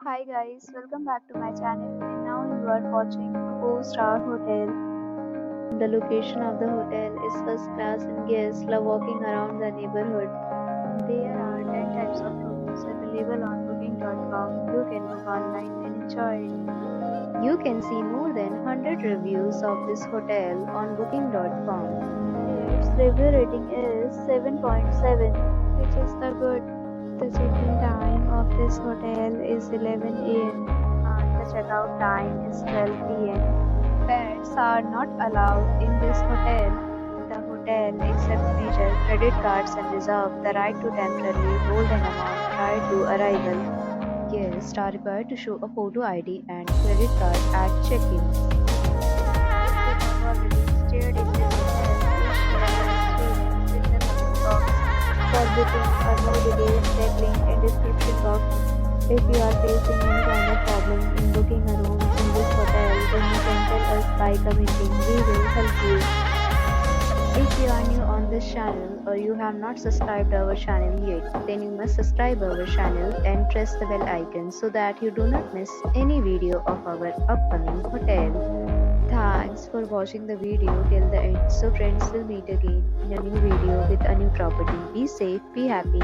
Hi guys, welcome back to my channel and now you are watching a 4-star hotel. The location of the hotel is first class and guests love walking around the neighborhood. There are 10 types of rooms available on booking.com. You can book online and enjoy it. You can see more than 100 reviews of this hotel on booking.com. Its review rating is 7.7, which is the good. The check-in time of this hotel is 11 a.m. and the checkout time is 12 p.m. Pets are not allowed in this hotel. The hotel accepts major credit cards and reserves the right to temporarily hold an amount prior to arrival. Guests are required to show a photo ID and credit card at check-in. If you have already stayed in this hotel, please share your experience in the comment box. For booking or more details, check link in description box. If you are facing any kind of problem in booking a room in this hotel, then you can tell us by commenting. We will help you. If you are new on this channel or you have not subscribed our channel yet, then you must subscribe our channel and press the bell icon so that you do not miss any video of our upcoming hotel. Thanks for watching the video till the end. So friends, will meet again in a new video with a new property. Be safe, be happy.